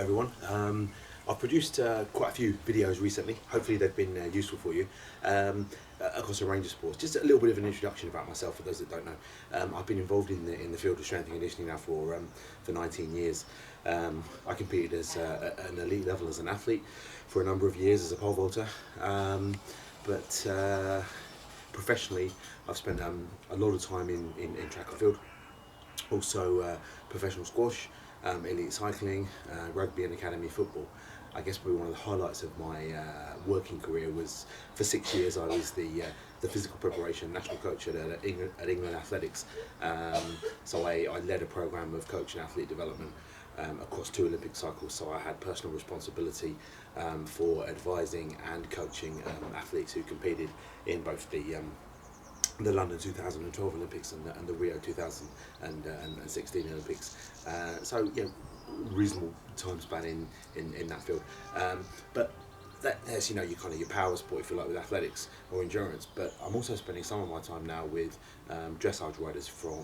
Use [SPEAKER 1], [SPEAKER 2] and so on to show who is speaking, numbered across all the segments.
[SPEAKER 1] everyone. I've produced quite a few videos recently. Hopefully they've been useful for you across a range of sports. Just a little bit of an introduction about myself for those that don't know. I've been involved in the field of strength and conditioning now for 19 years. I competed as an elite level as an athlete for a number of years as a pole vaulter, but professionally I've spent a lot of time in track and field, also professional squash, elite cycling, rugby and academy football. I guess probably one of the highlights of my working career was, for 6 years I was the physical preparation national coach at England Athletics. So I led a program of coach and athlete development across 2 Olympic cycles, so I had personal responsibility for advising and coaching athletes who competed in both the London 2012 Olympics and the Rio 2016 Olympics. So reasonable time span in that field. But there's your kind of your power sport, if you like, with athletics or endurance. But I'm also spending some of my time now with dressage riders from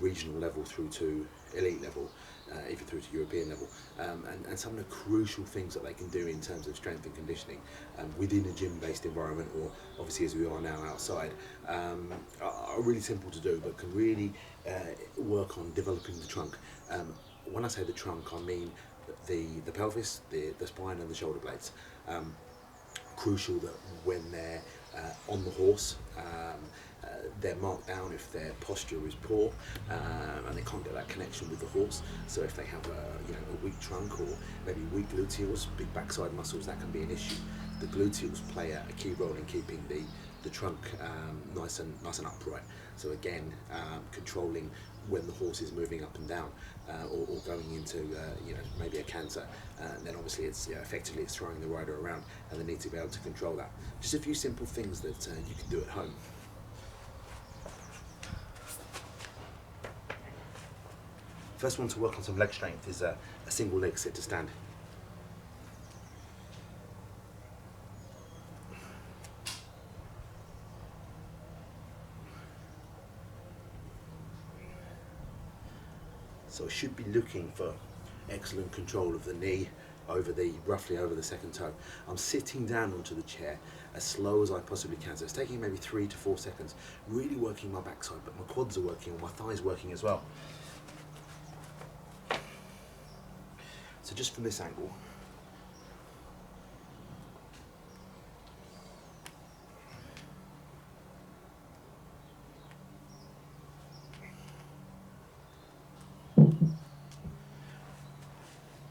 [SPEAKER 1] regional level through to elite level, even through to European level, and some of the crucial things that they can do in terms of strength and conditioning within a gym-based environment, or obviously as we are now outside, are really simple to do, but can really work on developing the trunk. When I say the trunk, I mean the pelvis, the spine and the shoulder blades. Crucial that when they're on the horse, they're marked down if their posture is poor, and they can't get that connection with the horse. So if they have a weak trunk or maybe weak gluteals, big backside muscles, that can be an issue. The gluteals play a key role in keeping the trunk nice and upright. So again, controlling when the horse is moving up and down, or going into maybe a canter, and then obviously it's effectively it's throwing the rider around, and they need to be able to control that. Just a few simple things that you can do at home. First one to work on some leg strength is a single leg sit to stand. So I should be looking for excellent control of the knee roughly over the second toe. I'm sitting down onto the chair as slow as I possibly can. So it's taking maybe 3 to 4 seconds, really working my backside, but my quads are working, and my thighs working as well. So just from this angle,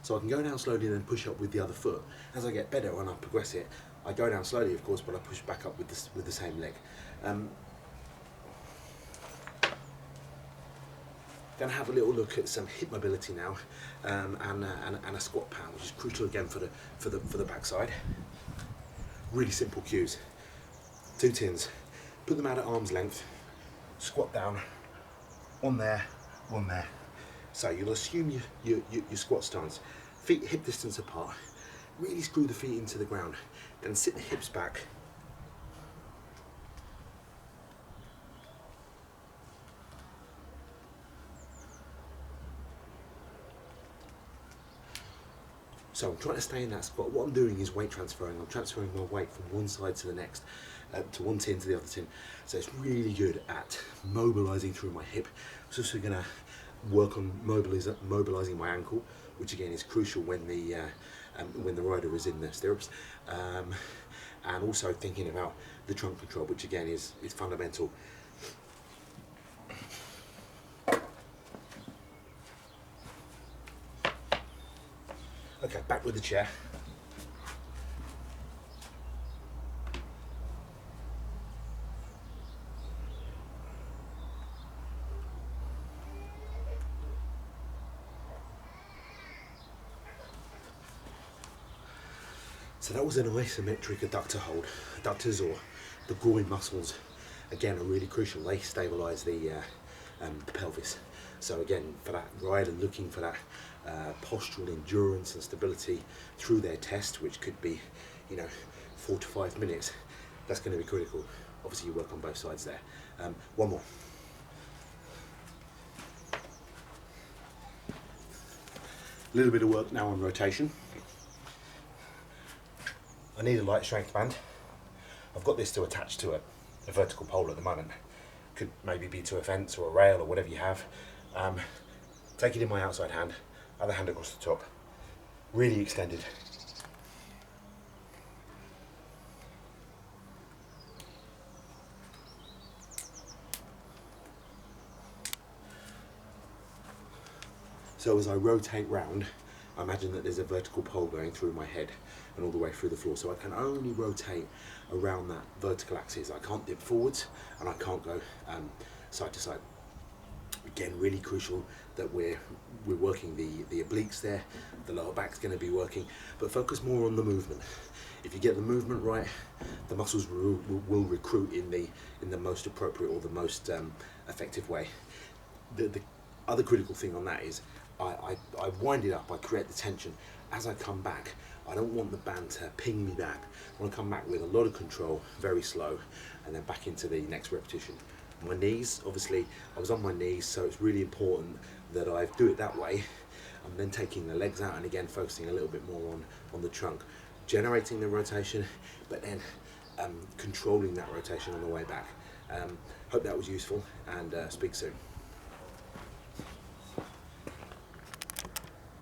[SPEAKER 1] so I can go down slowly and then push up with the other foot. As I get better and I progress it, I go down slowly, of course, but I push back up with the same leg. Going to have a little look at some hip mobility now, and a squat pound, which is crucial again for the backside. Really simple cues. 2 tins. Put them out at arm's length. Squat down. One there. One there. So you'll assume your squat stance. Feet hip distance apart. Really screw the feet into the ground. Then sit the hips back. So I'm trying to stay in that squat. What I'm doing is weight transferring. I'm transferring my weight from one side to the next, to one tin to the other tin. So it's really good at mobilizing through my hip. It's also going to work on mobilizing my ankle, which again is crucial when the rider is in the stirrups, and also thinking about the trunk control, which again is fundamental. Okay, back with the chair. So that was an isometric adductor hold. Adductors, or the groin muscles, again are really crucial. They stabilize the pelvis. So again, for that rider looking for that postural endurance and stability through their test, which could be 4 to 5 minutes, that's going to be critical. Obviously you work on both sides there. One more. A little bit of work now on rotation. I need a light strength band. I've got this to attach to a vertical pole at the moment. Could maybe be to a fence or a rail or whatever you have. Take it in my outside hand, other hand across the top, really extended. So as I rotate round, I imagine that there's a vertical pole going through my head and all the way through the floor. So I can only rotate around that vertical axis. I can't dip forwards and I can't go side to side. Again, really crucial that we're working the obliques there. The lower back's going to be working, but focus more on the movement. If you get the movement right, the muscles will recruit in the most appropriate or the most effective way. The other critical thing on that is I wind it up, I create the tension. As I come back, I don't want the band to ping me back. I want to come back with a lot of control, very slow, and then back into the next repetition. My knees, obviously, I was on my knees, so it's really important that I do it that way. I'm then taking the legs out and again focusing a little bit more on the trunk, generating the rotation, but then controlling that rotation on the way back. Hope that was useful, and speak soon.